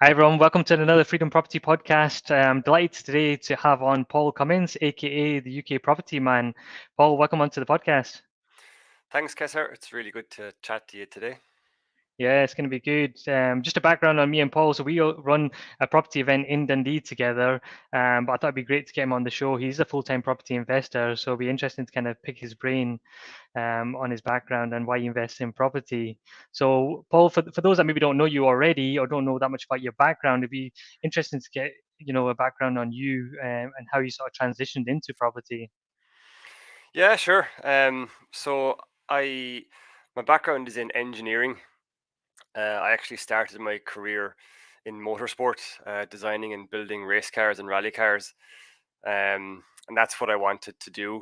Hi everyone, welcome to another Freedom Property podcast. I'm delighted today to have on Paul Cummins, aka the UK Property Man. Paul, welcome onto the podcast. Thanks, Kesser. It's really good to chat to you today. Yeah, it's going to be good. Just a background on me and Paul. So we run a property event in Dundee together. But I thought it'd be great to get him on the show. He's a full-time property investor, so it'll be interesting to kind of pick his brain on his background and why he invests in property. So, Paul, for those that maybe don't know you already or don't know that much about your background, it'd be interesting to get a background on you and how you sort of transitioned into property. Yeah, sure. I my background is in engineering. I actually started my career in motorsport, designing and building race cars and rally cars, and that's what I wanted to do.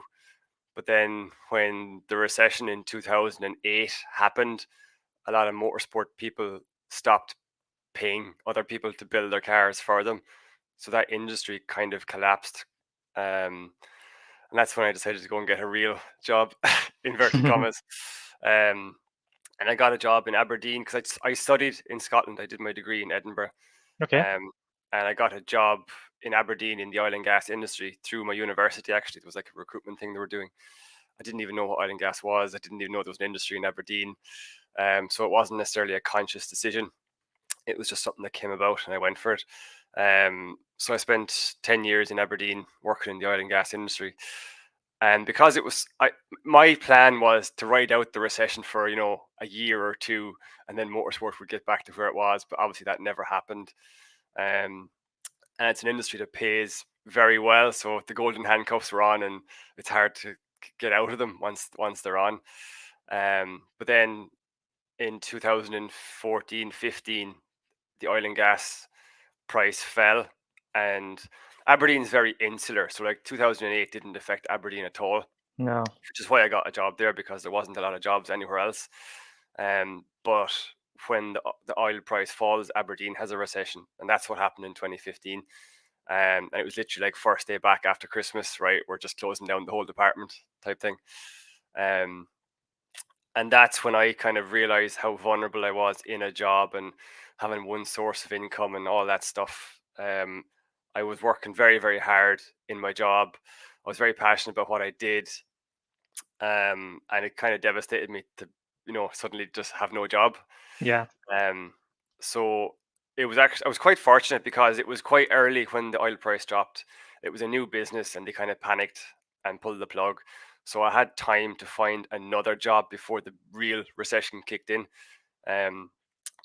But then, when the recession in 2008 happened, a lot of motorsport people stopped paying other people to build their cars for them. So that industry kind of collapsed. Um, and that's when I decided to go and get a real job, inverted commas. Um, and I got a job in Aberdeen because I studied in Scotland. I did my degree in Edinburgh. Okay. Um, and I got a job in Aberdeen in the oil and gas industry through my university. Actually, it was like a recruitment thing they were doing. I didn't even know what oil and gas was. I didn't even know there was an industry in Aberdeen. So it wasn't necessarily a conscious decision. It was just something that came about and I went for it. So I spent 10 years in Aberdeen working in the oil and gas industry. And because my plan was to ride out the recession for, a year or two, and then motorsport would get back to where it was. But obviously that never happened. Um, and it's an industry that pays very well. So the golden handcuffs were on and it's hard to get out of them once they're on. But then in 2014-15, the oil and gas price fell, and Aberdeen's very insular. So like 2008 didn't affect Aberdeen at all, No. which is why I got a job there, because there wasn't a lot of jobs anywhere else. But when the oil price falls, Aberdeen has a recession, and that's what happened in 2015. And it was literally like first day back after Christmas, right? We're just closing down the whole department type thing. Um, and that's when I kind of realized how vulnerable I was in a job and having one source of income and all that stuff. I was working very, very hard in my job. I was very passionate about what I did, and it kind of devastated me to, suddenly just have no job. Yeah. Um, so it was actually I was quite fortunate because it was quite early when the oil price dropped. It was a new business, and they kind of panicked and pulled the plug. So I had time to find another job before the real recession kicked in. Um,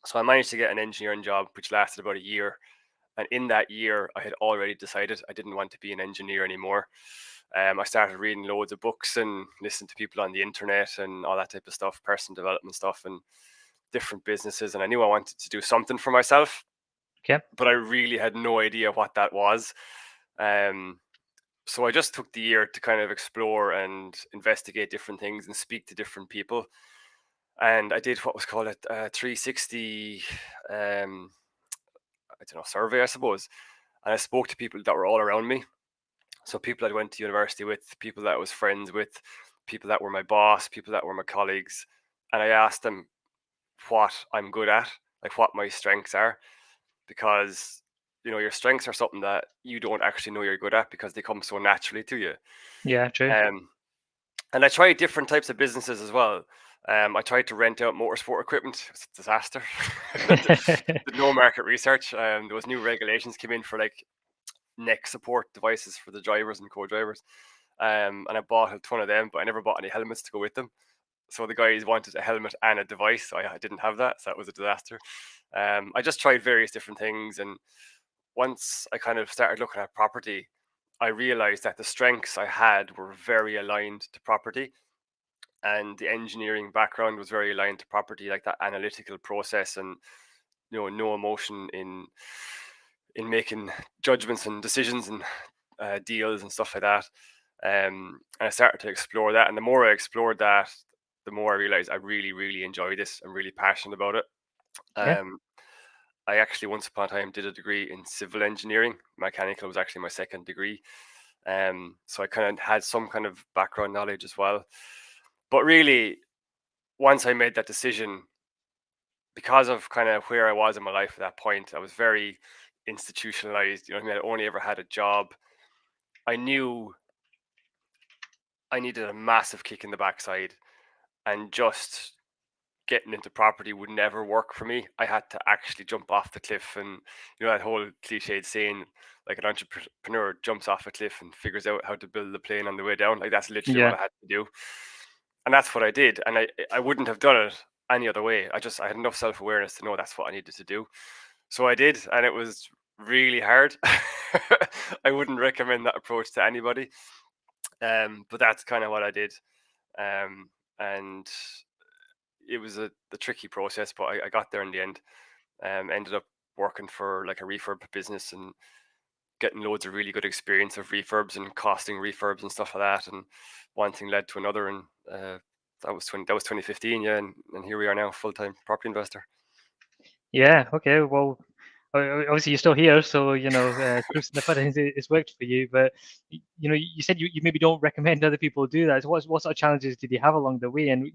so I managed to get an engineering job, which lasted about a year. And in that year, I had already decided I didn't want to be an engineer anymore. I started reading loads of books and listening to people on the internet and all that type of stuff, personal development stuff, and different businesses. And I knew I wanted to do something for myself, Okay. but I really had no idea what that was. Um, so I just took the year to kind of explore and investigate different things and speak to different people. And I did what was called a 360, I don't know, survey, I suppose. And I spoke to people that were all around me. So people I went to university with, people that I was friends with, people that were my boss, people that were my colleagues. And I asked them what I'm good at, like what my strengths are, because your strengths are something that you don't actually know you're good at because they come so naturally to you. Yeah, true. Um, and I tried different types of businesses as well. I tried to rent out motorsport equipment. It was a disaster. Did no market research. There was new regulations came in for like neck support devices for the drivers and co-drivers. And I bought a ton of them, but I never bought any helmets to go with them. So the guys wanted a helmet and a device. So I didn't have that, so that was a disaster. I just tried various different things, and once I kind of started looking at property, I realized that the strengths I had were very aligned to property, and the engineering background was very aligned to property, like that analytical process and no emotion in making judgments and decisions and deals and stuff like that. And I started to explore that, and the more I explored that, the more I realized I really, really enjoy this. I'm really passionate about it. Okay. Um, I actually once upon a time did a degree in civil engineering. Mechanical was actually my second degree. So I kind of had some kind of background knowledge as well. But really, once I made that decision, because of kind of where I was in my life at that point, I was very institutionalized. You know what I mean? I only ever had a job. I knew I needed a massive kick in the backside, and just getting into property would never work for me. I had to actually jump off the cliff, and that whole cliched saying, like an entrepreneur jumps off a cliff and figures out how to build the plane on the way down. Like that's literally what Yeah. I had to do, and that's what I did. And I wouldn't have done it any other way. I had enough self awareness to know that's what I needed to do. So I did, and it was really hard. I wouldn't recommend that approach to anybody. But that's kind of what I did. And it was the tricky process, but I got there in the end. Ended up working for like a refurb business and getting loads of really good experience of refurbs and costing refurbs and stuff like that. And one thing led to another, and that was 2015, yeah, and here we are now, full time property investor. Yeah. Okay. Well, obviously you're still here, so proof's in the pudding. It's worked for you. But you said you maybe don't recommend other people do that. So what sort of challenges did you have along the way, and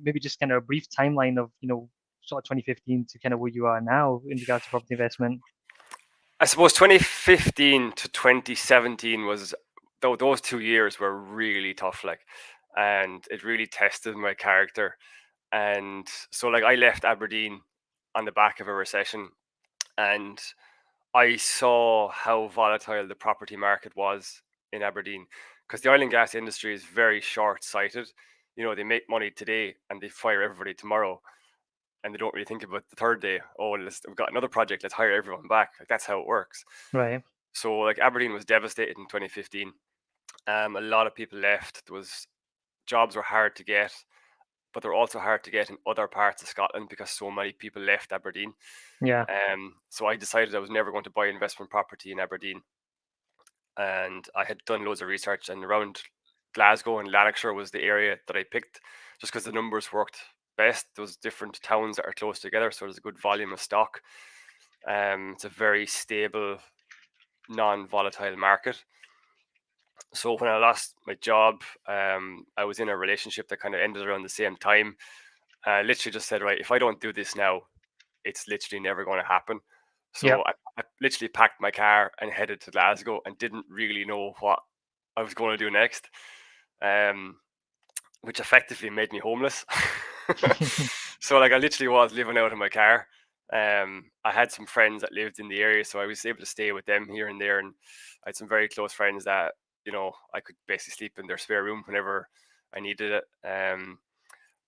maybe just kind of a brief timeline of sort of 2015 to kind of where you are now in regards to property investment. I suppose 2015 to 2017 was, though those 2 years were really tough, like, and it really tested my character. And so, like, I left Aberdeen on the back of a recession, and I saw how volatile the property market was in Aberdeen, because the oil and gas industry is very short-sighted. They make money today and they fire everybody tomorrow, and they don't really think about the third day. Oh, we've got another project. Let's hire everyone back. Like that's how it works. Right. So like Aberdeen was devastated in 2015. A lot of people left. There was Jobs were hard to get, but they're also hard to get in other parts of Scotland because so many people left Aberdeen. Yeah. So I decided I was never going to buy investment property in Aberdeen, and I had done loads of research, and around Glasgow and Lanarkshire was the area that I picked just because the numbers worked best. Those different towns that are close together, so there's a good volume of stock. It's a very stable, non-volatile market. So when I lost my job, I was in a relationship that kind of ended around the same time. I literally just said, right, if I don't do this now, it's literally never going to happen. So Yep. I literally packed my car and headed to Glasgow and didn't really know what I was going to do next, um, which effectively made me homeless. So like I literally was living out in my car. I had some friends that lived in the area, so I was able to stay with them here and there, and I had some very close friends that I could basically sleep in their spare room whenever I needed it.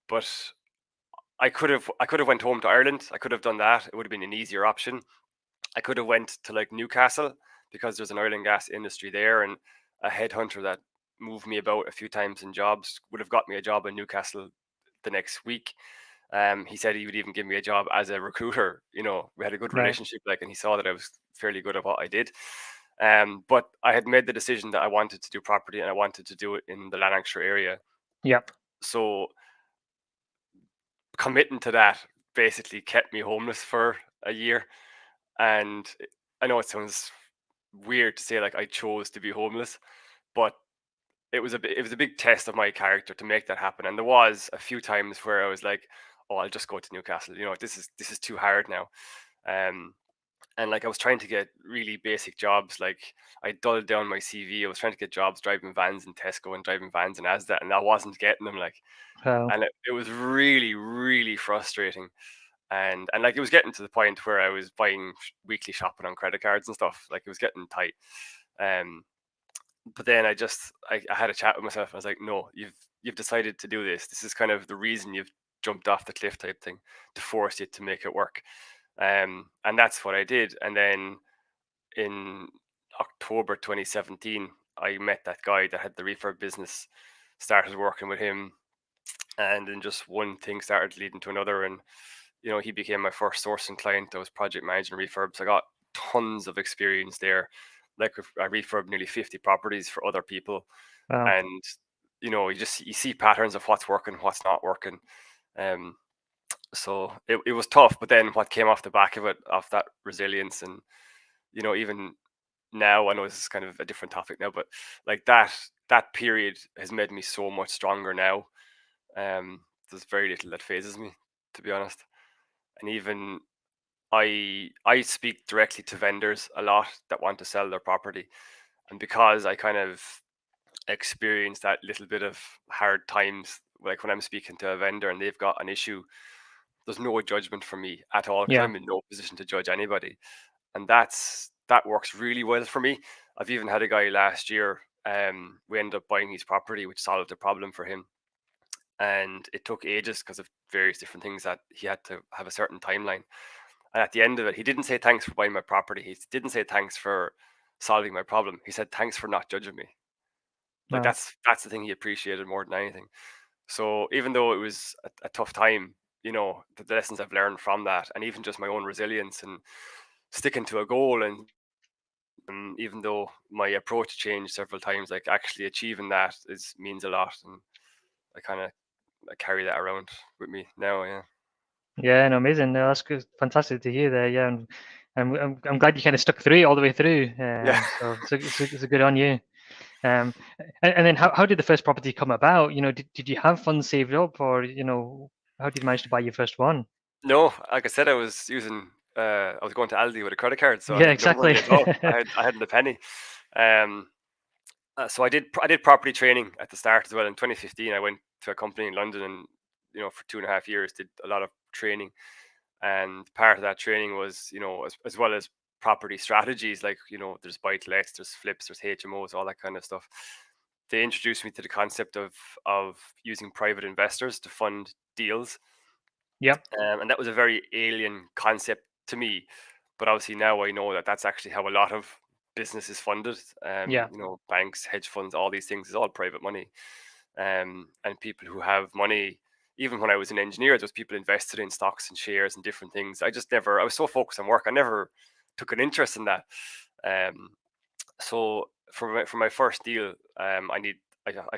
But I could have went home to Ireland. I could have done that. It would have been an easier option. I could have went to like Newcastle because there's an oil and gas industry there, and a headhunter that moved me about a few times in jobs would have got me a job in Newcastle the next week. He said he would even give me a job as a recruiter. We had a good Right. relationship, like, and he saw that I was fairly good at what I did. But I had made the decision that I wanted to do property and I wanted to do it in the Lanarkshire area. Yep. So committing to that basically kept me homeless for a year. And I know it sounds weird to say like I chose to be homeless, but it was a big test of my character to make that happen. And there was a few times where I was like, oh, I'll just go to Newcastle. This is too hard now. Um, and like I was trying to get really basic jobs. Like I dulled down my CV. I was trying to get jobs driving vans in Tesco and driving vans in Asda, and I wasn't getting them. Like, Well. and it was really, really frustrating. And like it was getting to the point where I was buying weekly shopping on credit cards and stuff. Like it was getting tight. Um, but then I had a chat with myself. I was like, no, you've decided to do this. This is kind of the reason you've jumped off the cliff type thing, to force you to make it work. And that's what I did. And then in October 2017, I met that guy that had the refurb business, started working with him, and then just one thing started leading to another. And he became my first sourcing client. I was project managing refurbs. I got tons of experience there. Like I refurbed nearly 50 properties for other people, Well. and you see patterns of what's working, what's not working. Um, so it was tough, but then what came off the back of it, of that resilience, and even now, I know this is kind of a different topic now, but like that period has made me so much stronger now. There's very little that phases me, to be honest. And even I speak directly to vendors a lot that want to sell their property, and because I kind of experience that little bit of hard times, like when I'm speaking to a vendor and they've got an issue, there's no judgment from me at all because Yeah. I'm in no position to judge anybody, and that works really well for me. I've even had a guy last year. We ended up buying his property, which solved the problem for him, and it took ages because of various different things that he had to have a certain timeline. And at the end of it, he didn't say thanks for buying my property. He didn't say thanks for solving my problem. He said thanks for not judging me. Like Wow. that's the thing he appreciated more than anything. So even though it was a tough time, the lessons I've learned from that, and even just my own resilience and sticking to a goal, and even though my approach changed several times, like actually achieving that is means a lot, and I kind of I carry that around with me now. Yeah, Yeah, no, amazing. No, that's good. Fantastic to hear there. Yeah, and I'm glad you kind of stuck through it all the way through. yeah. So good on you. Um, and then how did the first property come about? Did you have funds saved up, or how did you manage to buy your first one? No, like I said, I was going to Aldi with a credit card, so I Yeah, had no exactly. money at all. I hadn't a penny. Um, so I did property training at the start as well. In 2015, I went to a company in London, and for 2.5 years did a lot of training. And part of that training was, as well as property strategies, like there's buy to lets, there's flips, there's HMOs, all that kind of stuff. They introduced me to the concept of using private investors to fund deals, Yep. and that was a very alien concept to me. But obviously now I know that that's actually how a lot of business is funded. Yeah. Banks, hedge funds, all these things is all private money. And people who have money, even when I was an engineer, those people invested in stocks and shares and different things. I was so focused on work, I never took an interest in that. Um, so for my first deal, I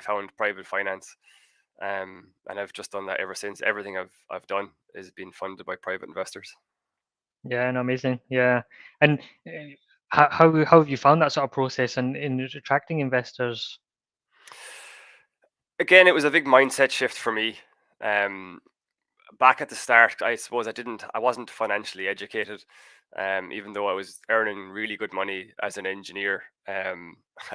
found private finance, and I've just done that ever since. Everything I've done is being funded by private investors. Yeah, no, amazing. Yeah, and how have you found that sort of process and in attracting investors? Again, it was a big mindset shift for me. Um, Back at the start, I suppose I wasn't financially educated. Even though I was earning really good money as an engineer, I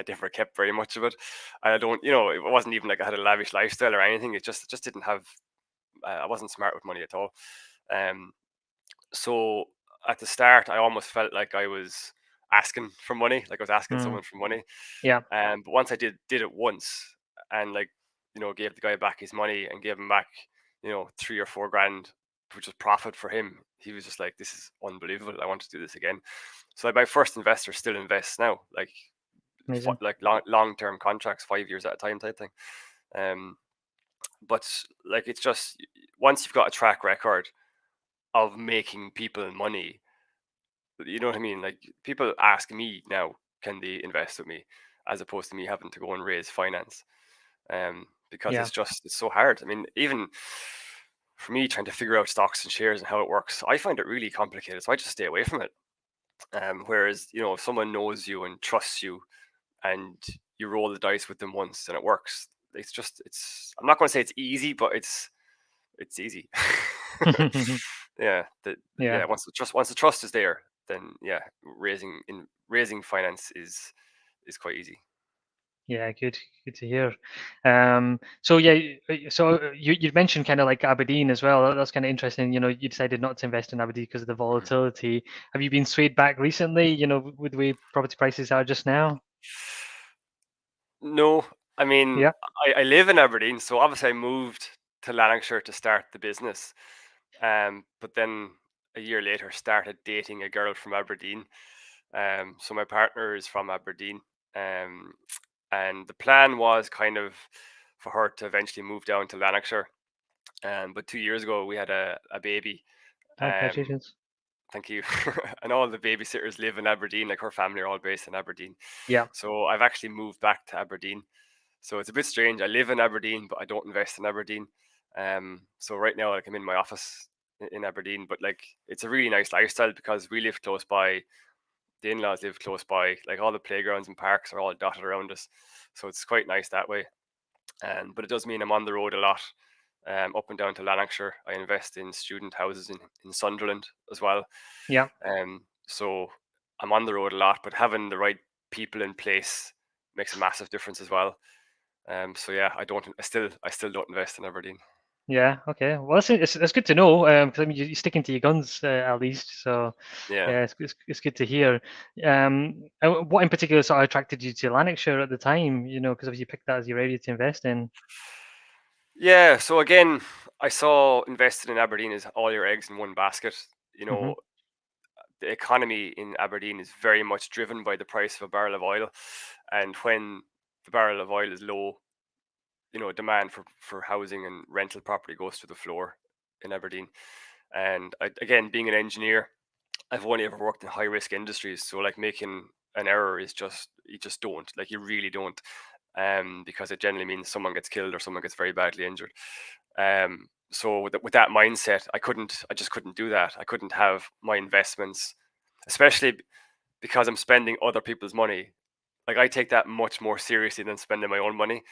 never kept very much of it. I don't, it wasn't even like I had a lavish lifestyle or anything. It just didn't have. I wasn't smart with money at all. Um, so at the start, I almost felt like I was asking for money, like I was asking Mm, someone for money. yeah, But once I did it once, and like gave the guy back his money and gave him back 3 or 4 grand, which was profit for him, he was just like, "This is unbelievable. I want to do this again." So like, my first investor still invests now, like amazing. like long term contracts, 5 years at a time type thing. Um, but like it's just once you've got a track record of making people money, you know what I mean? Like people ask me now, can they invest with me, as opposed to me having to go and raise finance. Because Yeah. it's so hard. I mean, even for me trying to figure out stocks and shares and how it works, I find it really complicated. So I just stay away from it. Whereas if someone knows you and trusts you, and you roll the dice with them once and it works, it's. I'm not going to say it's easy, but it's easy. Yeah, Yeah. yeah. Once the trust is there, then yeah, raising finance is quite easy. Yeah, good to hear. So yeah, you mentioned kind of like Aberdeen as well. That's kind of interesting. You decided not to invest in Aberdeen because of the Mhm. volatility. Have you been swayed back recently? With the way property prices are just now? No, I mean, Yeah. I live in Aberdeen, so obviously I moved to Lanarkshire to start the business. But then a year later started dating a girl from Aberdeen. So my partner is from Aberdeen. Um, and the plan was kind of for her to eventually move down to Lanarkshire. But 2 years ago we had a baby. Oh, Um, congratulations. Thank you. And all the babysitters live in Aberdeen, like her family are all based in Aberdeen. Yeah. So I've actually moved back to Aberdeen. So it's a bit strange. I live in Aberdeen, but I don't invest in Aberdeen. So right now, like I'm in my office in Aberdeen, but like it's a really nice lifestyle because we live close by. The in-laws live close by. Like all the playgrounds and parks are all dotted around us, so it's quite nice that way. But it does mean I'm on the road a lot. up and down to Lanarkshire. I invest in student houses in Sunderland as well. Yeah. So I'm on the road a lot, but having the right people in place makes a massive difference as well. So yeah, I still don't invest in Aberdeen. Yeah. Okay. Well, it's good to know. Because I mean, you're sticking to your guns at least. So Yeah. yeah, it's good to hear. What in particular sort of attracted you to Lanarkshire at the time? You know, because you picked that as your area to invest in. Yeah. So again, I saw investing in Aberdeen as all your eggs in one basket. You Hmm. know, the economy in Aberdeen is very much driven by the price of a barrel of oil, and when the barrel of oil is low, demand for housing and rental property goes to the floor in Aberdeen. And again, being an engineer, I've only ever worked in high risk industries, so like making an error is just you just don't like you really don't, because it generally means someone gets killed or someone gets very badly injured. So with that mindset, I just couldn't do that. I couldn't have my investments, especially because I'm spending other people's money. Like I take that much more seriously than spending my own money,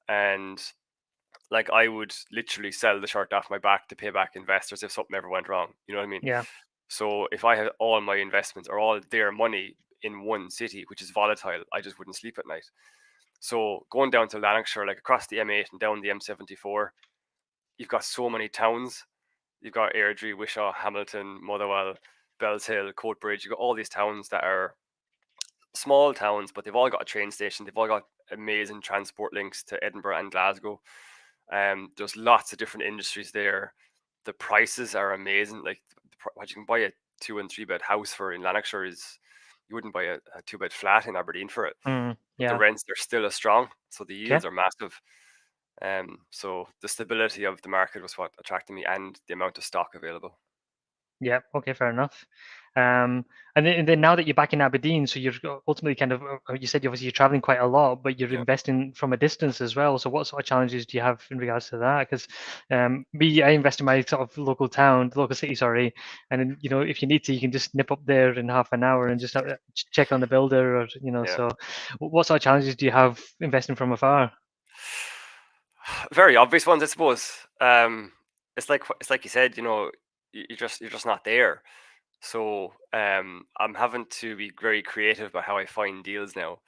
and like I would literally sell the shirt off my back to pay back investors if something ever went wrong. You know what I mean? Yeah. So if I had all my investments or all their money in one city, which is volatile, I just wouldn't sleep at night. So going down to Lanarkshire, like across the M8 and down the M74, you've got so many towns. You've got Airdrie, Wishaw, Hamilton, Motherwell, Bellshill, Coatbridge. You've got all these towns that are small towns, but they've all got a train station. They've all got amazing transport links to Edinburgh and Glasgow. There's lots of different industries there. The prices are amazing. Like what you can buy a 2 and 3 bed house for in Lanarkshire is you wouldn't buy a 2 bed flat in Aberdeen for it. Mm, But the yeah. rents are still as strong, so the Okay. yields are massive. So the stability of the market was what attracted me, and the amount of stock available. Yeah. Okay. Fair enough. Um, and then now that you're back in Aberdeen, so you're ultimately kind of you said obviously you're traveling quite a lot, but you're Yeah. investing from a distance as well. So what sort of challenges do you have in regards to that? Because I invest in my sort of local town, local city, sorry, and then, if you need to, you can just nip up there in half an hour and just check on the builder, or Yeah. So what sort of challenges do you have investing from afar? Very obvious ones, I suppose. It's like you said, you're just not there. So I'm having to be very creative about how I find deals now,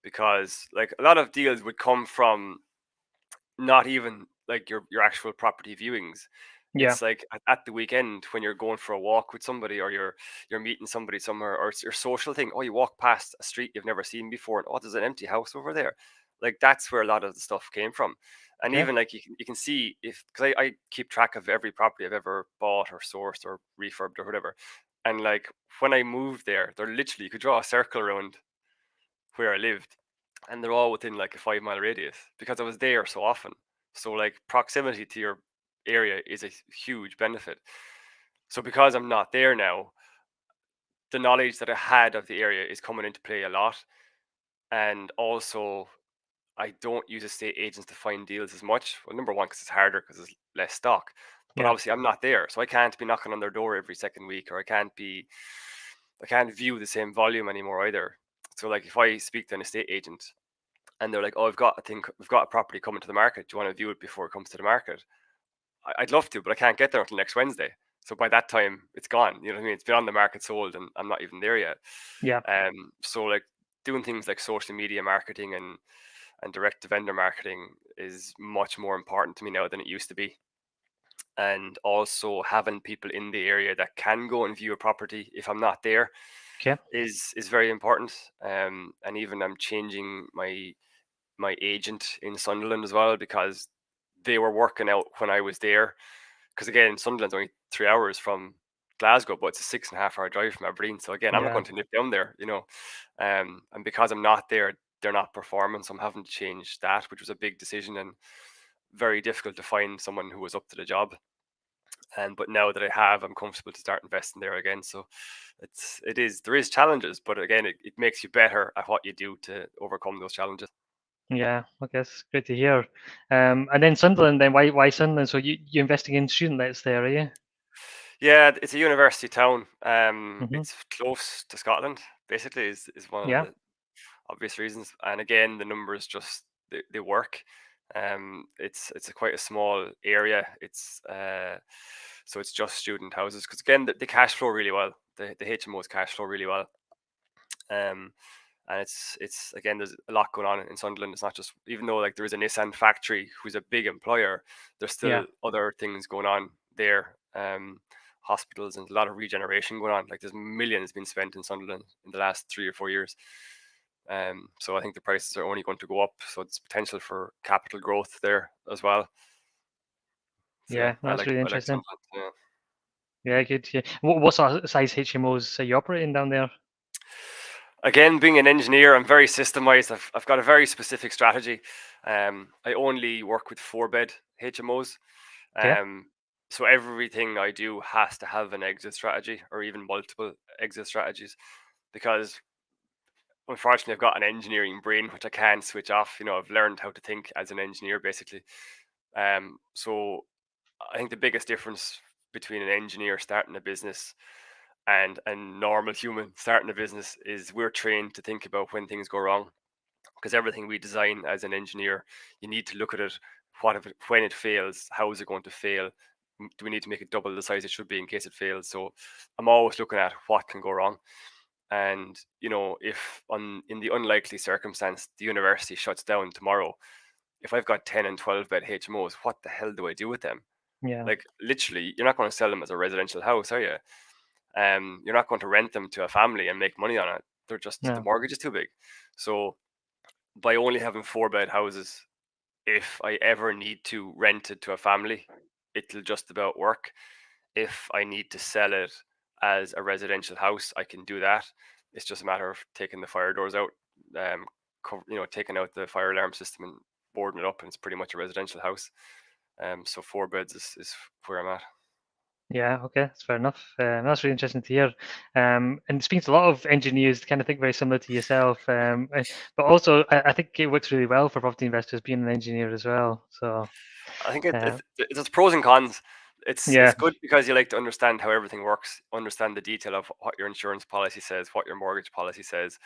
because like a lot of deals would come from not even like your actual property viewings. Yeah. It's like at the weekend when you're going for a walk with somebody, or you're meeting somebody somewhere, or it's your social thing. Oh, you walk past a street you've never seen before, and oh, there's an empty house over there. Like that's where a lot of the stuff came from. And Okay. even like you can see, if because I keep track of every property I've ever bought or sourced or refurbed or whatever. And like when I moved there, they're literally you could draw a circle around where I lived, and they're all within like a 5 mile radius because I was there so often. So like proximity to your area is a huge benefit. So because I'm not there now, the knowledge that I had of the area is coming into play a lot. And also I don't use estate agents to find deals as much. Well, number one, because it's harder because there's less stock. But Yeah. obviously I'm not there. So I can't be knocking on their door every second week, or I can't view the same volume anymore either. So like if I speak to an estate agent and they're like, "Oh, we've got a property coming to the market. Do you want to view it before it comes to the market?" I'd love to, but I can't get there until next Wednesday. So by that time, it's gone. You know what I mean? It's been on the market, sold, and I'm not even there yet. Yeah. So like doing things like social media marketing and direct to vendor marketing is much more important to me now than it used to be. And also having people in the area that can go and view a property if I'm not there Okay. is very important. And even I'm changing my agent in Sunderland as well, because they were working out when I was there. Because again, Sunderland's only 3 hours from Glasgow, but it's a 6.5 hour drive from Aberdeen. So again, I'm not Yeah. going to nip down there, And because I'm not there, they're not performing. So I'm having to change that, which was a big decision and very difficult to find someone who was up to the job. And but now that I have, I'm comfortable to start investing there again. So there is challenges, but again, it makes you better at what you do to overcome those challenges. Yeah, okay, that's great to hear. And then Sunderland, then why Sunderland? So you're investing in student lets there, are you? Yeah, it's a university town. Hmm. It's close to Scotland. Basically, is one of Yeah. the obvious reasons. And again, the numbers just they work. It's quite a small area. So it's just student houses because again the cash flow really well. The HMOs cash flow really well. Um, and it's again there's a lot going on in Sunderland. It's not just, even though like there is a Nissan factory who's a big employer, there's Yeah. still other things going on there. Hospitals and a lot of regeneration going on. Like there's millions been spent in Sunderland in the last 3 or 4 years. So I think the prices are only going to go up. So it's potential for capital growth there as well. So yeah, Yeah, no, that's really I like interesting. Sunderland. Yeah. Yeah, good. Yeah. What sort of size HMOs are you operating down there? Again, being an engineer, I'm very systemized. I've got a very specific strategy. I only work with 4-bed HMOs. Okay. So everything I do has to have an exit strategy or even multiple exit strategies, because unfortunately I've got an engineering brain which I can't switch off. I've learned how to think as an engineer basically. So I think the biggest difference between an engineer starting a business and a normal human starting a business is we're trained to think about when things go wrong, because everything we design as an engineer, you need to look at it. When it fails, how is it going to fail? Do we need to make it double the size it should be in case it fails? So I'm always looking at what can go wrong. And if in the unlikely circumstance the university shuts down tomorrow, if I've got 10 and 12 bed HMOs, what the hell do I do with them? Yeah. Like literally, you're not going to sell them as a residential house, are you? You're not going to rent them to a family and make money on it. The No. mortgage is too big. So by only having 4-bed houses, if I ever need to rent it to a family, it'll just about work. If I need to sell it as a residential house, I can do that. It's just a matter of taking the fire doors out, taking out the fire alarm system and boarding it up, and it's pretty much a residential house. So 4 beds is where I'm at. Yeah, okay, that's fair enough. That's really interesting to hear. And speaking to a lot of engineers, kind of think very similar to yourself. But also, I think it works really well for property investors being an engineer as well. So, I think uh, it's pros and cons. It's yeah, good because you like to understand how everything works, understand the detail of what your insurance policy says, what your mortgage policy says.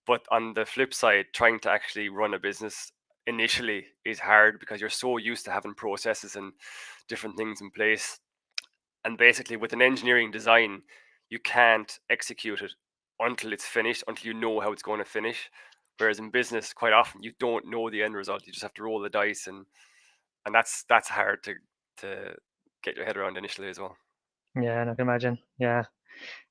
But on the flip side, trying to actually run a business initially is hard because you're so used to having processes and different things in place. And basically, with an engineering design, you can't execute it until it's finished, until you know how it's going to finish. Whereas in business, quite often you don't know the end result. You just have to roll the dice, and that's hard to get your head around initially as well. yeah, I can imagine. Yeah.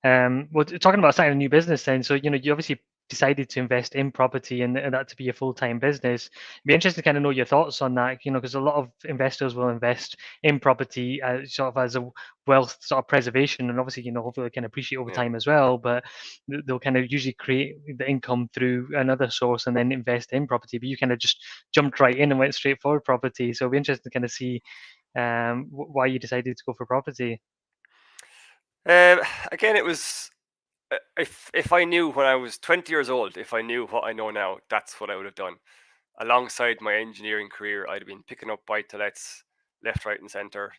Well, talking about starting a new business then, so you obviously decided to invest in property and that to be a full-time business. It'd be interesting to kind of know your thoughts on that, because a lot of investors will invest in property sort of as a wealth sort of preservation, and obviously, hopefully they can appreciate over Yeah. time as well, but they'll kind of usually create the income through another source and then invest in property. But you kind of just jumped right in and went straight for property. So it'd be interesting to kind of see why you decided to go for property. Um, Again, it was if I knew when I was 20 years old, if I knew what I know now, that's what I would have done. Alongside my engineering career, I'd have been picking up buy to lets left, right, and center.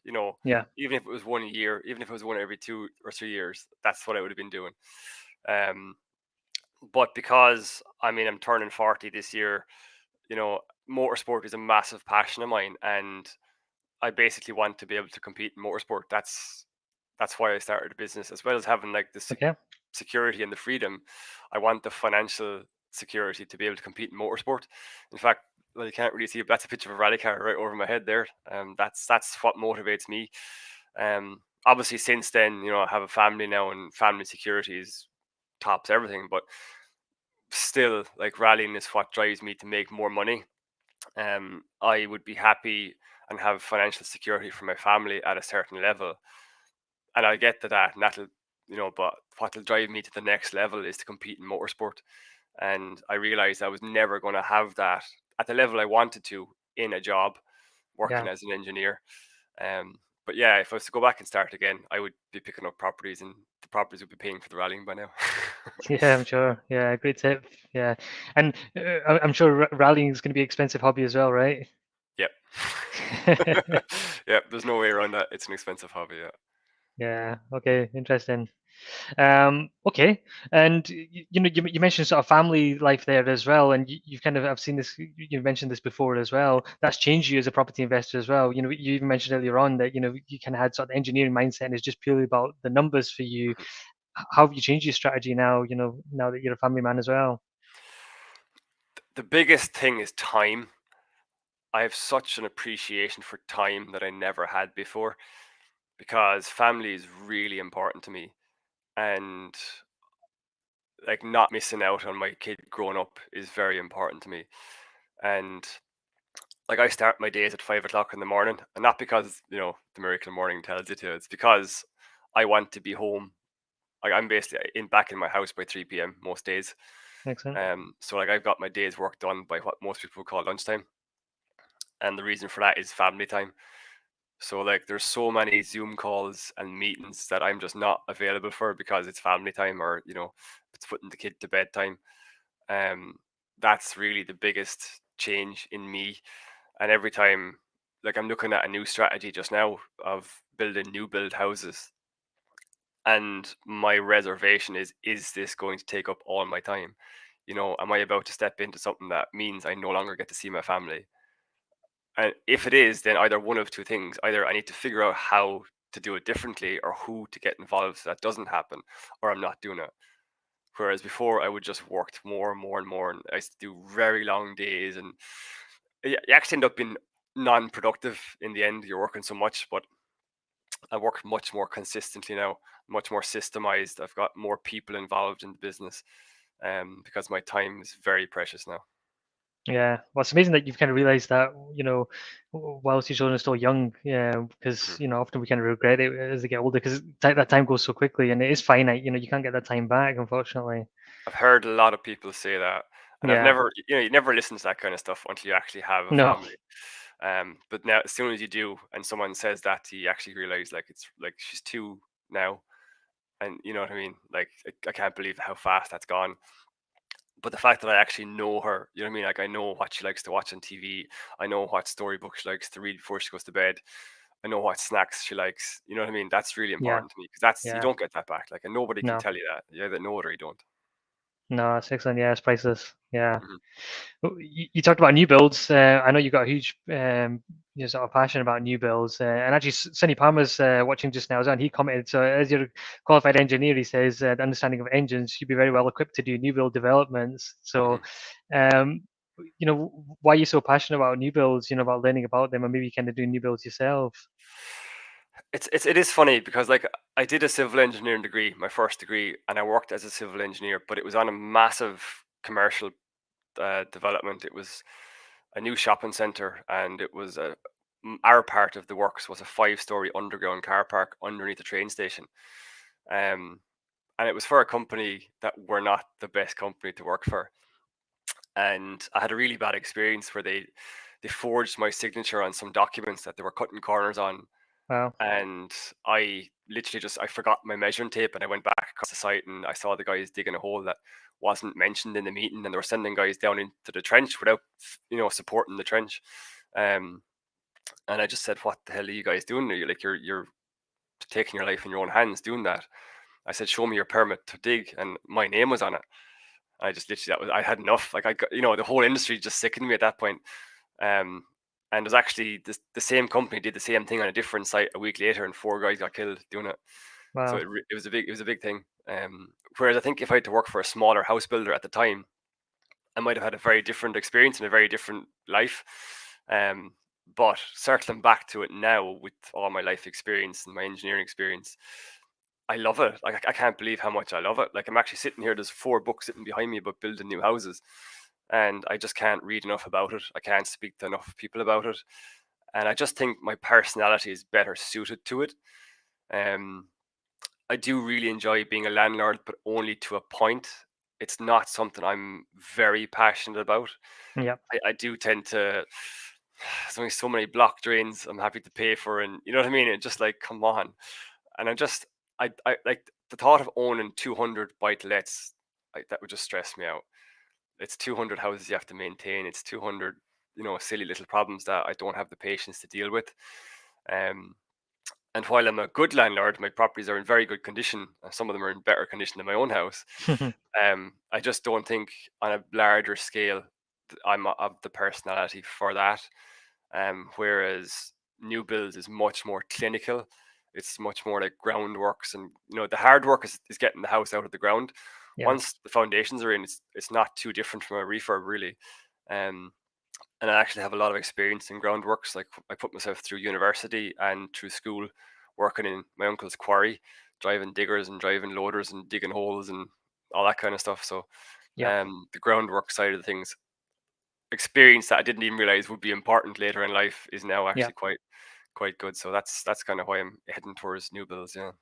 Yeah. Even if it was one a year, even if it was one every 2 or 3 years, that's what I would have been doing. Um, but because I'm turning 40 this year, you know, motorsport is a massive passion of mine, and I basically want to be able to compete in motorsport. That's why I started a business, as well as having like the Okay. security and the freedom. I want the financial security to be able to compete in motorsport. In fact, well, you can't really see it, but that's a picture of a rally car right over my head there. That's what motivates me. Obviously, since then, I have a family now, and family security is tops everything. But still, like rallying is what drives me to make more money. I would be happy and have financial security for my family at a certain level, and I'll get to that, and but what will drive me to the next level is to compete in motorsport. And I realized I was never going to have that at the level I wanted to in a job working Yeah. as an engineer. But yeah, if I was to go back and start again, I would be picking up properties, and the properties would be paying for the rallying by now. Yeah, I'm sure. Yeah, great tip. Yeah, and I'm sure rallying is going to be an expensive hobby as well, right? Yep. Yep. There's no way around that. It's an expensive hobby. Yeah. Yeah. Okay. Interesting. Okay, and you mentioned sort of family life there as well, and you've kind of I've seen this. You mentioned this before as well. That's changed you as a property investor as well. You even mentioned earlier on that you kind of had sort of engineering mindset, and it's just purely about the numbers for you. Mhm. How have you changed your strategy now? Now that you're a family man as well. The biggest thing is time. I have such an appreciation for time that I never had before because family is really important to me. And like not missing out on my kid growing up is very important to me. And like I start my days at 5 o'clock in the morning, and not because the miracle morning tells you to. It's because I want to be home. Like I'm basically in back in my house by 3 p.m. most days. Excellent. So like I've got my day's work done by what most people call lunchtime, and the reason for that is family time. So like there's so many Zoom calls and meetings that I'm just not available for because it's family time, or it's putting the kid to bedtime. Um, that's really the biggest change in me. And every time, like I'm looking at a new strategy just now of building new build houses, and my reservation is this going to take up all my time? Am I about to step into something that means I no longer get to see my family? And if it is, then either one of two things: either I need to figure out how to do it differently, or who to get involved so that doesn't happen, or I'm not doing it. Whereas before, I would just worked more and more and more, and I used to do very long days, and you actually end up being non-productive in the end. You're working so much, but I work much more consistently now, much more systemized. I've got more people involved in the business, because my time is very precious now. Yeah, well, it's amazing that you've kind of realized that, whilst your children are still young. Yeah, because Mhm. often we kind of regret it as they get older because that time goes so quickly and it is finite. You can't get that time back, unfortunately. I've heard a lot of people say that, and I've Yeah, never, you never listen to that kind of stuff until you actually have a no, family. But now, as soon as you do, and someone says that to you, you actually realize like it's like she's two now, and you know what I mean. Like I can't believe how fast that's gone. But the fact that I actually know her, you know what I mean? Like I know what she likes to watch on TV. I know what storybooks she likes to read before she goes to bed. I know what snacks she likes. You know what I mean? That's really yeah, important to me because that's you yeah, don't get that back. Like and nobody can no, tell you that. You either know it or you don't. no, it's excellent. Yeah, it's priceless. Yeah. Mhm. Well, you talked about new builds. I know you got a huge, sort of passion about new builds. And actually, Sonny Palmer's watching just now as well, and he commented. So, as you're a qualified engineer, he says the understanding of engines, you'd be very well equipped to do new build developments. So, Mhm. um, why are you so passionate about new builds? About learning about them, and maybe kind of doing new builds yourself. It is funny because like I did a civil engineering degree, my first degree, and I worked as a civil engineer, but it was on a massive commercial development. It was a new shopping center, and it was our part of the works was a 5-story underground car park underneath the train station. Um, and it was for a company that were not the best company to work for. And I had a really bad experience where they forged my signature on some documents that they were cutting corners on, Wow. and I literally just I forgot my measuring tape, and I went back across the site and I saw the guys digging a hole that wasn't mentioned in the meeting, and they were sending guys down into the trench without supporting the trench. Um, and I just said, "What the hell are you guys doing? You're taking your life in your own hands doing that." I said, "Show me your permit to dig," and my name was on it. I just literally that was I had enough. Like I got, the whole industry just sickened me at that point. Um, and it was actually the same company did the same thing on a different site a week later, and 4 guys got killed doing it. So Wow. it was a big thing. Whereas I think if I had to work for a smaller house builder at the time, I might have had a very different experience and a very different life. Um, but circling back to it now with all my life experience and my engineering experience, I love it. Like I can't believe how much I love it. Like I'm actually sitting here. There's 4 books sitting behind me about building new houses, and I just can't read enough about it. I can't speak to enough people about it, and I just think my personality is better suited to it. Um, I do really enjoy being a landlord, but only to a point. It's not something I'm very passionate about. Yeah. I do tend to. There's only so many block drains I'm happy to pay for, and you know what I mean. It's just like, come on. And I like the thought of owning 200 buy to lets. That would just stress me out. It's 200 houses you have to maintain. It's 200, silly little problems that I don't have the patience to deal with. Um, And while I'm a good landlord, my properties are in very good condition. Some of them are in better condition than my own house. I just don't think on a larger scale I'm of the personality for that. Whereas new builds is much more clinical. It's much more like groundworks, and the hard work is getting the house out of the ground. Yeah, Once the foundations are in, it's not too different from a refurb really. Um, and I actually have a lot of experience in groundworks. Like I put myself through university and through school, working in my uncle's quarry, driving diggers and driving loaders and digging holes and all that kind of stuff. So, yeah, the groundwork side of the things, experience that I didn't even realize would be important later in life, is now yeah, actually quite good. So that's kind of why I'm heading towards new builds. Yeah,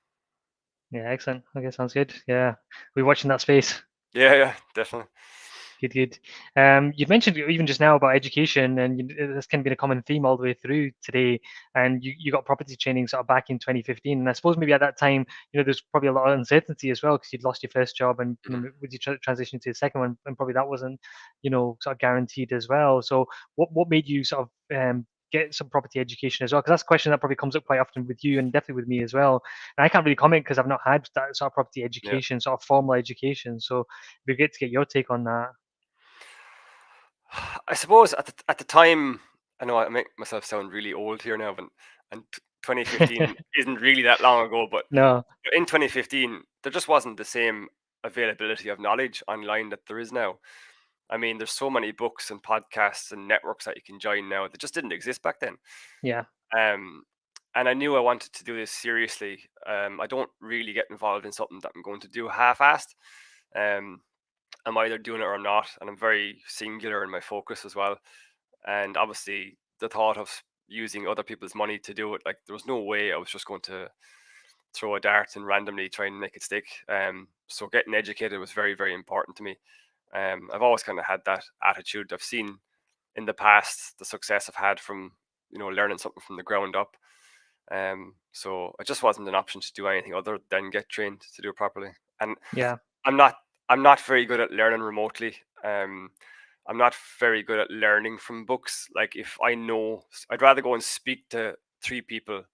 yeah. Excellent. Okay, sounds good. Yeah, we're watching that space. yeah, definitely. Good, good. You mentioned even just now about education, and this can be a common theme all the way through today. And you got property training sort of back in 2015, and I suppose maybe at that time, there's probably a lot of uncertainty as well because you'd lost your first job, and Mhm. with you transition to the second one, and probably that wasn't, sort of guaranteed as well. So what made you sort of get some property education as well? Because that's a question that probably comes up quite often with you and definitely with me as well. And I can't really comment because I've not had that sort of property Yeah. education, sort of formal education. So it'd be great to get your take on that. I suppose at the time, I know I make myself sound really old here now, and 2015 isn't really that long ago, but No, in 2015 there just wasn't the same availability of knowledge online that there is now. I mean, there's so many books and podcasts and networks that you can join now that just didn't exist back then. yeah, Um, and I knew I wanted to do this seriously. I don't really get involved in something that I'm going to do half-assed. Um, I'm either doing it or I'm not, and I'm very singular in my focus as well. And obviously, the thought of using other people's money to do it, like there was no way I was just going to throw a dart and randomly try and make it stick. So getting educated was very, very important to me. I've always kind of had that attitude. I've seen in the past the success I've had from learning something from the ground up. So it just wasn't an option to do anything other than get trained to do it properly. And yeah, I'm not I'm not very good at learning remotely. I'm not very good at learning from books. Like if I know, I'd rather go and speak to three people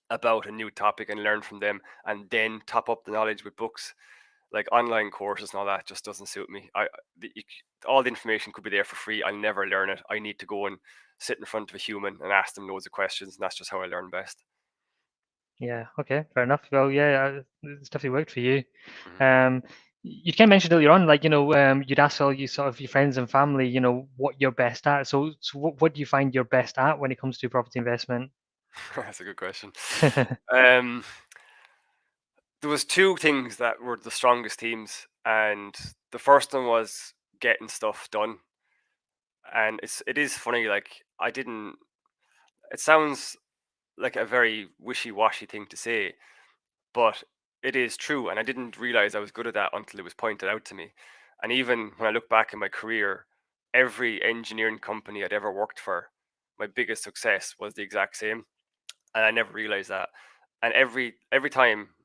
about a new topic and learn from them, and then top up the knowledge with books. Like online courses and all that just doesn't suit me. All the information could be there for free. I'll never learn it. I need to go and sit in front of a human and ask them loads of questions, and that's just how I learn best. yeah. Okay, fair enough. Well, yeah, it's definitely worked for you. Mhm. Um, you kind of mentioned earlier on, like, you'd ask all you sort of your friends and family, what you're best at. So what do you find you're best at when it comes to property investment? That's a good question. Um, there was two things that were the strongest themes, and the first one was getting stuff done. And it is funny, like I didn't. It sounds like a very wishy-washy thing to say, but it is true, and I didn't realize I was good at that until it was pointed out to me. And even when I look back in my career, every engineering company I'd ever worked for, my biggest success was the exact same, and I never realized that. And every time,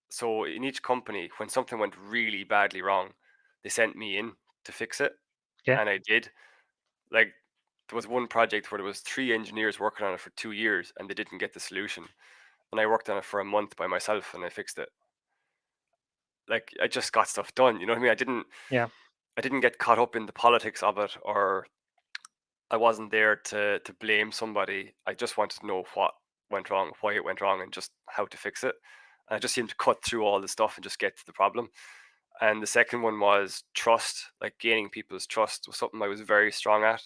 so in each company, when something went really badly wrong, they sent me in to fix it, Okay. and I did. Like there was one project where there was three engineers working on it for 2 years, and they didn't get the solution, and I worked on it for a month by myself, and I fixed it. Like I just got stuff done. You know what I mean? Yeah. I didn't get caught up in the politics of it, or I wasn't there to blame somebody. I just wanted to know what went wrong, why it went wrong, and just how to fix it. And I just seemed to cut through all the stuff and just get to the problem. And the second one was trust, like gaining people's trust was something I was very strong at.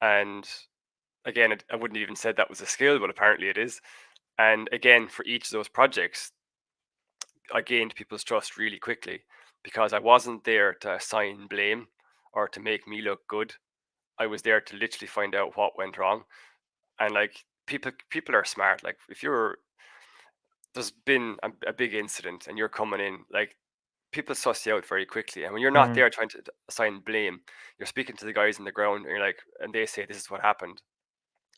And again, I wouldn't even said that was a skill, but apparently it is. And again, for each of those projects, I gained people's trust really quickly because I wasn't there to assign blame or to make me look good. I was there to literally find out what went wrong. And like people are smart. Like if you're there's been a big incident and you're coming in, like people suss you out very quickly. And when you're not Mhm. there trying to assign blame, you're speaking to the guys in the ground and you're like, and they say this is what happened.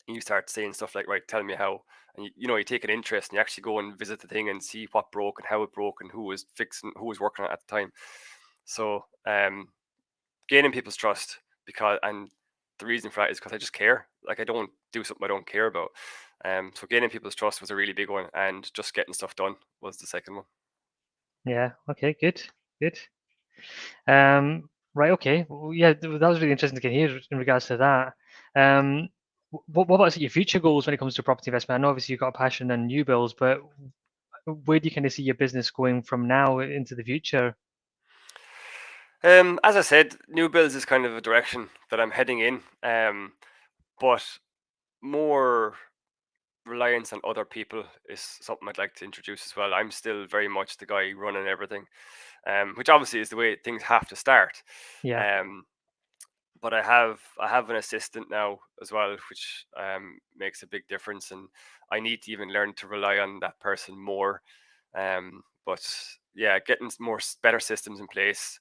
And you start saying stuff like, right, tell me how. And you take an interest and you actually go and visit the thing and see what broke and how it broke and who was fixing, who was working on it at the time. So gaining people's trust, because and the reason for that is because I just care. Like I don't do something I don't care about. So gaining people's trust was a really big one, and just getting stuff done was the second one. Yeah. Okay. Good. Good. Right. Okay. Well, yeah, that was really interesting to hear in regards to that. What about your future goals when it comes to property investment? I know obviously you've got a passion and new builds, but where do you kind of see your business going from now into the future? As I said, new builds is kind of a direction that I'm heading in, but more reliance on other people is something I'd like to introduce as well. I'm still very much the guy running everything, which obviously is the way things have to start. Yeah. Um, but I have an assistant now as well, which makes a big difference, and I need to even learn to rely on that person more. But yeah, getting better systems in place,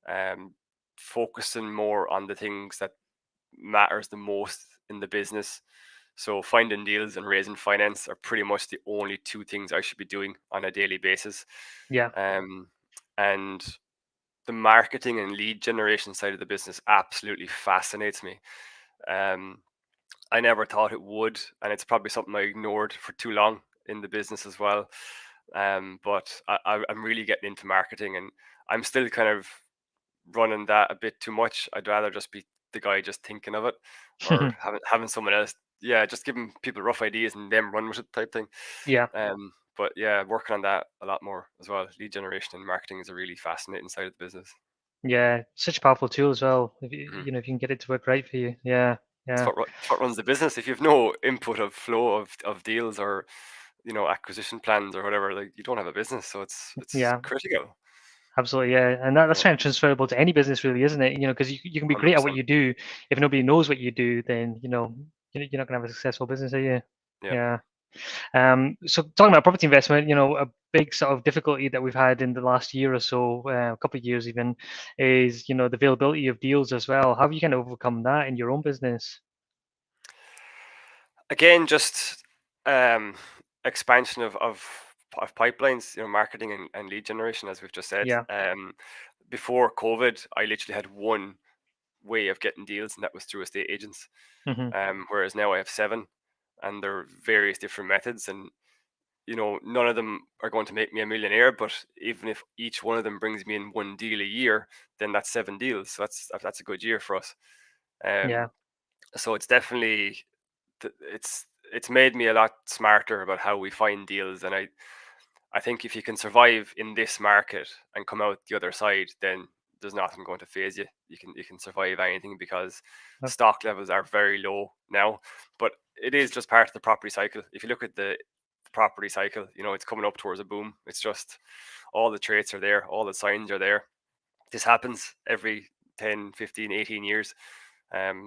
um, focusing more on the things that matters the most in the business. So finding deals and raising finance are pretty much the only two things I should be doing on a daily basis. Yeah. Um, and the marketing and lead generation side of the business absolutely fascinates me. Um, I never thought it would, and it's probably something I ignored for too long in the business as well. But I'm really getting into marketing, and I'm still kind of running that a bit too much. I'd rather just be the guy just thinking of it, or having someone else. Yeah, just giving people rough ideas and them run with it type thing. Yeah. But yeah, working on that a lot more as well. Lead generation and marketing is a really fascinating side of the business. Yeah. Such a powerful tool as well. If you, Mhm. you know, if you can get it to work right for you. Yeah. It's Yeah. what runs the business. If you've no input of flow of deals or acquisition plans or whatever, like you don't have a business. So it's Yeah. critical. Absolutely, yeah, and You that's know, kind of transferable to any business, really, isn't it? Because you can be hundred great at what percent. you do. If nobody knows what you do, then you're not going to have a successful business, are you? Yeah. Yeah. So talking about property investment, a big sort of difficulty that we've had in the last year or so, a couple of years even, is the availability of deals as well. How have you kind of overcome that in your own business? Again, just um, expansion of pipelines, marketing and lead generation, as we've just said. Yeah. Before COVID, I literally had one way of getting deals, and that was through estate agents. Hmm. Whereas now I have seven, and there are various different methods, and none of them are going to make me a millionaire. But even if each one of them brings me in one deal a year, then that's seven deals. So that's a good year for us. Yeah. Um, so it's definitely it's made me a lot smarter about how we find deals, and I think if you can survive in this market and come out the other side, then there's nothing going to phase you. You can survive anything because Uh, stock levels are very low now, but it is just part of the property cycle. If you look at the property cycle, it's coming up towards a boom. It's just all the traits are there, all the signs are there. This happens every 10, 15, 18 years.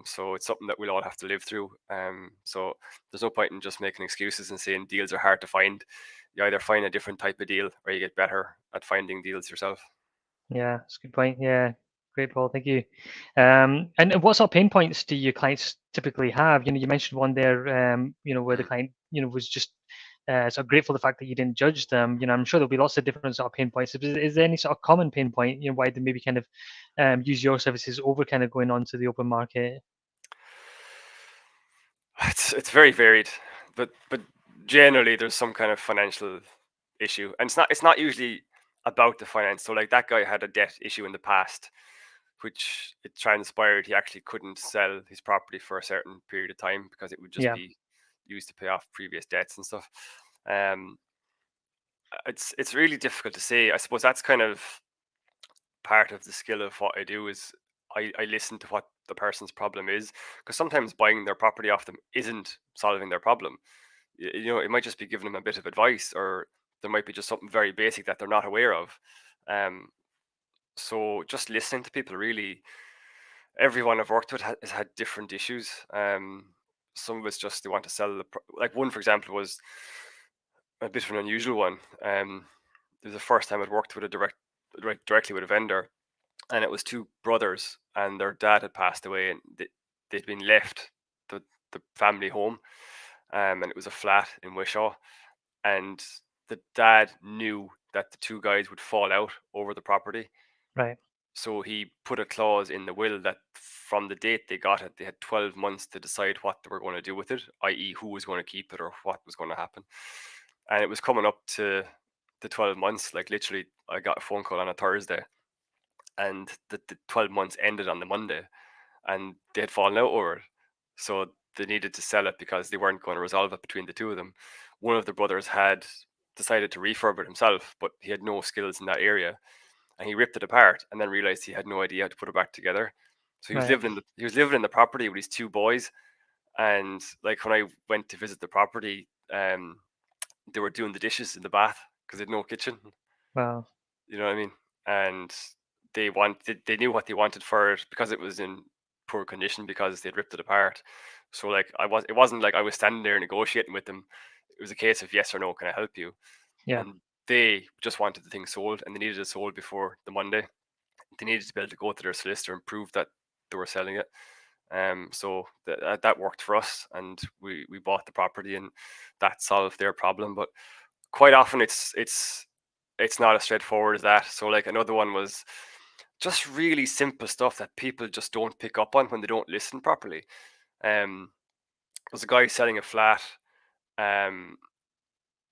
So it's something that we'll all have to live through. So there's no point in just making excuses and saying deals are hard to find. You either find a different type of deal or you get better at finding deals yourself. Yeah, that's a good point. Yeah, great, Paul. Thank you. And what sort of pain points do your clients typically have? You mentioned one there, where the Mhm. client, was just sort of grateful the fact that you didn't judge them. I'm sure there'll be lots of different sort of pain points. Is there any sort of common pain point, why they maybe kind of use your services over kind of going on to the open market? It's very varied, but generally there's some kind of financial issue, and it's not usually about the finance. So like that guy had a debt issue in the past, which it transpired he actually couldn't sell his property for a certain period of time because it would just Yeah. be used to pay off previous debts and stuff. Um, it's really difficult to say. I suppose that's kind of part of the skill of what I do is I listen to what the person's problem is, because sometimes buying their property off them isn't solving their problem. It might just be giving them a bit of advice, or there might be just something very basic that they're not aware of. Um, so just listening to people really. Everyone I've worked with has had different issues. Some of it's just they want to sell like one, for example, was a bit of an unusual one. It was the first time I'd worked with directly with a vendor, and it was two brothers, and their dad had passed away, and they'd been left the family home, and it was a flat in Wishaw, and the dad knew that the two guys would fall out over the property, Right. So he put a clause in the will that from the date they got it, they had 12 months to decide what they were going to do with it, i.e., who was going to keep it or what was going to happen. And it was coming up to the 12 months. Like literally, I got a phone call on a Thursday, and the 12 months ended on the Monday, and they had fallen out over it. So they needed to sell it because they weren't going to resolve it between the two of them. One of the brothers had decided to refurb it himself, but he had no skills in that area, and he ripped it apart and then realized he had no idea how to put it back together. So Right. he was living in the property with his two boys, and like when I went to visit the property, they were doing the dishes in the bath because they had no kitchen. Wow. You know what I mean? And they knew what they wanted for it because it was in poor condition because they'd ripped it apart. So like it wasn't like I was standing there negotiating with them. It was a case of yes or no, can I help you? Yeah. And they just wanted the thing sold, and they needed it sold before the Monday. They needed to be able to go to their solicitor and prove that they were selling it. So that worked for us, and we bought the property, and that solved their problem. But quite often, it's not as straightforward as that. So like another one was just really simple stuff that people just don't pick up on when they don't listen properly. There was a guy selling a flat, um,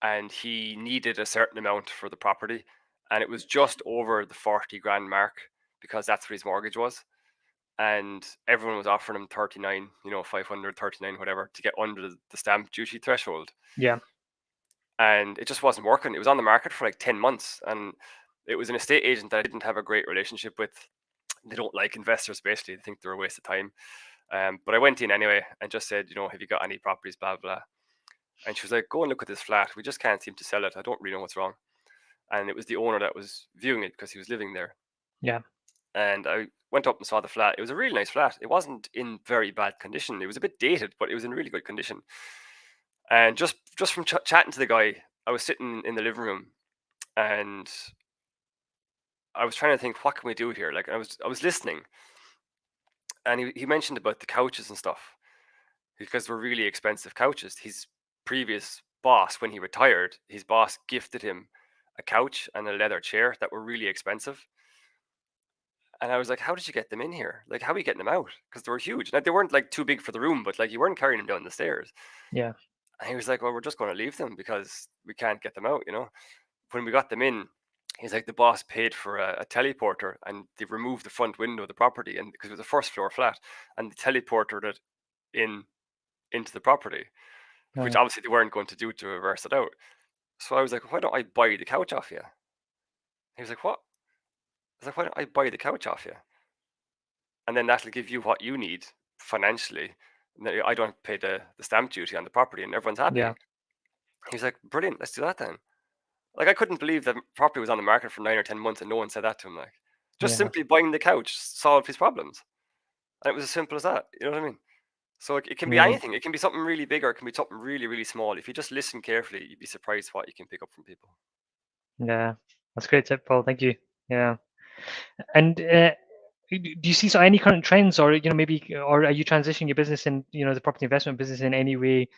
and he needed a certain amount for the property, and it was just over the 40 grand mark because that's what his mortgage was. And everyone was offering him 39, 500, 39, whatever, to get under the stamp duty threshold. Yeah. And it just wasn't working. It was on the market for like 10 months, and it was an estate agent that I didn't have a great relationship with. They don't like investors, basically. They think they're a waste of time. But I went in anyway and just said, have you got any properties, blah, blah. And she was like, go and look at this flat. We just can't seem to sell it. I don't really know what's wrong. And it was the owner that was viewing it because he was living there. Yeah. And I went up and saw the flat. It was a really nice flat. It wasn't in very bad condition. It was a bit dated, but it was in really good condition. And just from chatting to the guy, I was sitting in the living room, and I was trying to think, what can we do here? Like I was listening, and he mentioned about the couches and stuff because they're really expensive couches. His previous boss, when he retired, his boss gifted him a couch and a leather chair that were really expensive. And I was like, how did you get them in here? Like, how are you getting them out? Because they were huge. Now, they weren't like too big for the room, but like you weren't carrying them down the stairs. Yeah. And he was like, well, we're just going to leave them because we can't get them out. When we got them in, he's like, the boss paid for a teleporter, and they removed the front window of the property, and because it was a first floor flat, and they teleported it in into the property, which Right. obviously they weren't going to do to reverse it out. So I was like, why don't I buy the couch off you? He was like, what? I was like, why don't I buy the couch off you? And then that'll give you what you need financially. And then I don't pay the stamp duty on the property, and everyone's happy. Yeah. He's like, brilliant, let's do that then. Like I couldn't believe that property was on the market for 9 or 10 months and no one said that to him. Like just Yeah. simply buying the couch solved his problems, and it was as simple as that. You know what I mean? So it can be Yeah. anything. It can be something really big, or it can be something really, really small. If you just listen carefully, you'd be surprised what you can pick up from people. Yeah. That's a great tip, Paul. Thank you. Yeah. And do you see any current trends, or maybe, or are you transitioning your business in the property investment business in any way,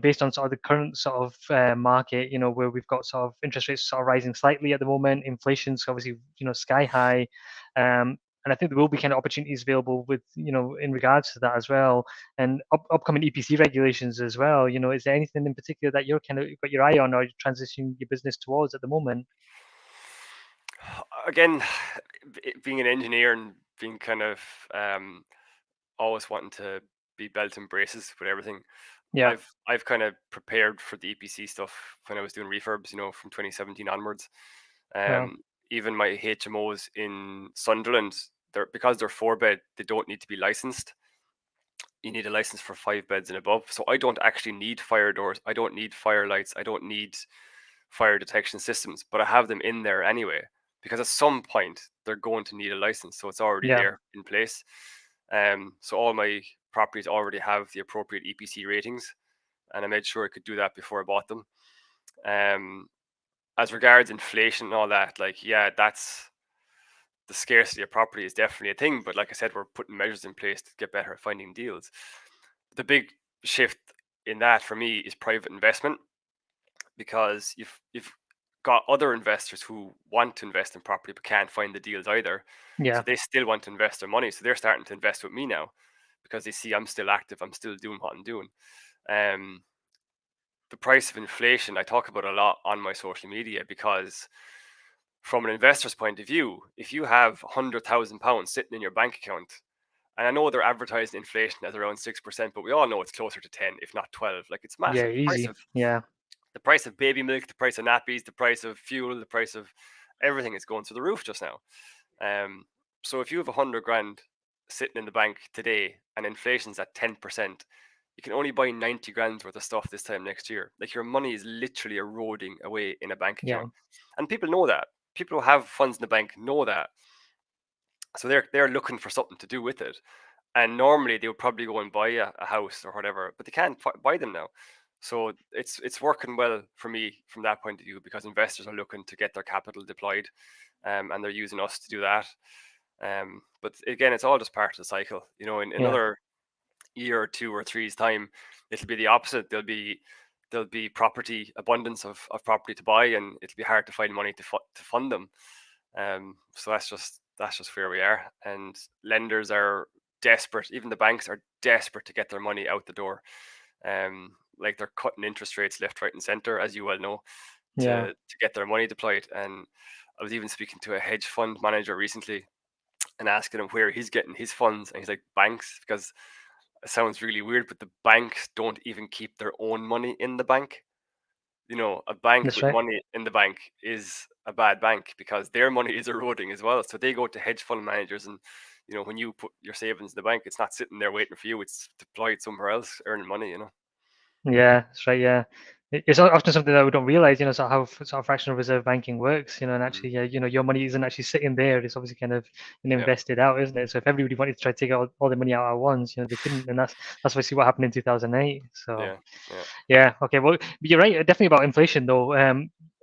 based on sort of the current sort of market, where we've got sort of interest rates sort of rising slightly at the moment, inflation's obviously sky high, and I think there will be kind of opportunities available with in regards to that as well, and upcoming EPC regulations as well. Is there anything in particular that you're kind of got your eye on or you're transitioning your business towards at the moment? Again, being an engineer and being kind of always wanting to be belt and braces with everything, Yeah. I've kind of prepared for the EPC stuff when I was doing refurbs, from 2017 onwards. Well. Um, Even my HMOs in Sunderland, because they're 4 bed, they don't need to be licensed. You need a license for 5 beds and above. So I don't actually need fire doors. I don't need fire lights. I don't need fire detection systems, but I have them in there anyway because at some point they're going to need a license. So it's already Yeah. there in place. So all my properties already have the appropriate EPC ratings, and I made sure I could do that before I bought them. Um, as regards inflation and all that, like yeah, that's the scarcity of property is definitely a thing. But like I said, we're putting measures in place to get better at finding deals. The big shift in that for me is private investment because you've got other investors who want to invest in property but can't find the deals either. So Yeah. they still want to invest their money. So they're starting to invest with me now because they see I'm still active. I'm still doing what I'm doing. Um, the price of inflation, I talk about a lot on my social media because from an investor's point of view, if you have £100,000 sitting in your bank account, and I know they're advertising inflation as around 6%, but we all know it's closer to 10, if not 12. Like it's Yeah. massive. Easy. Yeah. The price of baby milk, the price of nappies, the price of fuel, the price of everything is going through the roof just now. Um, so if you have 100 grand sitting in the bank today and inflation's at 10%, you can only buy 90 grand's worth of stuff this time next year. Like your money is literally eroding away in a bank Yeah. account. And people know that. People who have funds in the bank know that. So they're looking for something to do with it. And normally they would probably go and buy a house or whatever, but they can't buy them now. So it's working well for me from that point of view because investors are looking to get their capital deployed, and they're using us to do that. But again, it's all just part of the cycle. You know, in Yeah. another year or 2 or 3's time, it'll be the opposite. There'll be property abundance of property to buy, and it'll be hard to find money to fund them. So that's just where we are, and lenders are desperate. Even the banks are desperate to get their money out the door. Like they're cutting interest rates left, right, and center, as you well know, Yeah. to get their money deployed. And I was even speaking to a hedge fund manager recently and asking him where he's getting his funds, and he's like banks, because it sounds really weird, but the banks don't even keep their own money in the bank. You know, a bank That's with right. money in the bank is a bad bank because their money is eroding as well. So they go to hedge fund managers, and you know, when you put your savings in the bank, it's not sitting there waiting for you; it's deployed somewhere else, earning money. You know. Yeah, that's right. Yeah, it's often something that we don't realize. Sort of how sort of fractional reserve banking works. And Mhm. actually, yeah, your money isn't actually sitting there. It's obviously kind of Yeah, invested out, isn't it? So if everybody wanted to try to take out all the money out at once, they couldn't, and that's obviously what happened in 2008. So. yeah, yeah, Yeah. Okay. Well, but you're right. Definitely about inflation, though.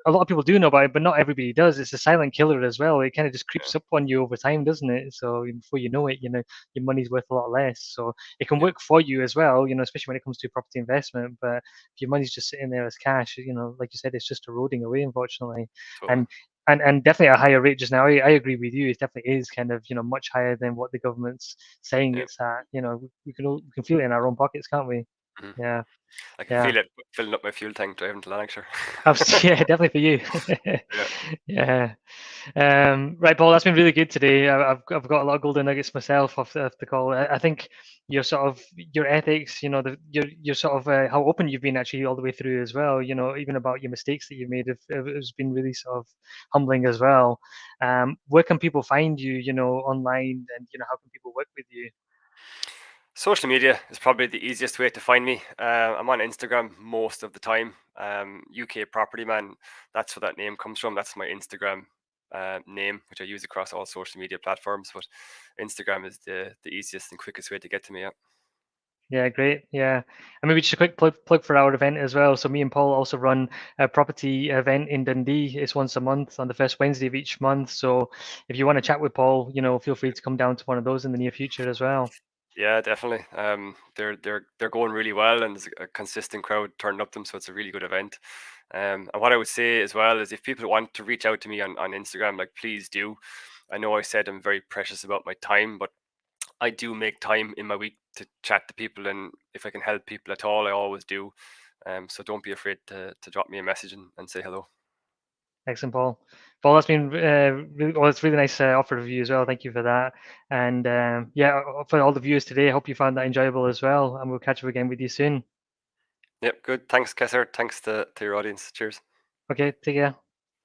A lot of people do know about it, but not everybody does. It's a silent killer as well. It kind of just yeah, creeps up on you over time, doesn't it? So before you know it, your money's worth a lot less. So it can yeah, work for you as well. Especially when it comes to property investment. But if your money's just sitting there as cash, like you said, it's just eroding away, unfortunately. totally. And and definitely at a higher rate just now. I agree with you. It definitely is kind of much higher than what the government's saying Yeah. it's at. We can feel it in our own pockets, can't we? Mhm. Yeah. I can Yeah. feel it filling up my fuel tank driving to Lanarkshire. Yeah, definitely for you. Yeah, Yeah. Right, Paul, that's been really good today. I've got a lot of golden nuggets myself off the call. I think your sort of your ethics, your sort of how open you've been actually all the way through as well. Even about your mistakes that you've made has been really sort of humbling as well. Where can people find you? Online, and how can people work with you? social media is probably the easiest way to find me. I'm on Instagram most of the time. UKPropertyMan, that's where that name comes from. That's my Instagram name, which I use across all social media platforms. But Instagram is the easiest and quickest way to get to me. Yeah. Yeah, great. Yeah. And maybe just a quick plug for our event as well. So me and Paul also run a property event in Dundee. It's once a month on the first Wednesday of each month. So if you want to chat with Paul, feel free to come down to one of those in the near future as well. Yeah, definitely. They're going really well, and there's a consistent crowd turning up them, so it's a really good event. And what I would say as well is, if people want to reach out to me on Instagram, like please do. I know I said I'm very precious about my time, but I do make time in my week to chat to people, and if I can help people at all, I always do. So don't be afraid to drop me a message and say hello. Excellent, Paul. Paul, that's been really, well, it's really nice offer of you as well. Thank you for that. And yeah, for all the viewers today, I hope you found that enjoyable as well. And we'll catch up again with you soon. Yep, good. Thanks, Kesser. Thanks to your audience. Cheers. Okay, take care.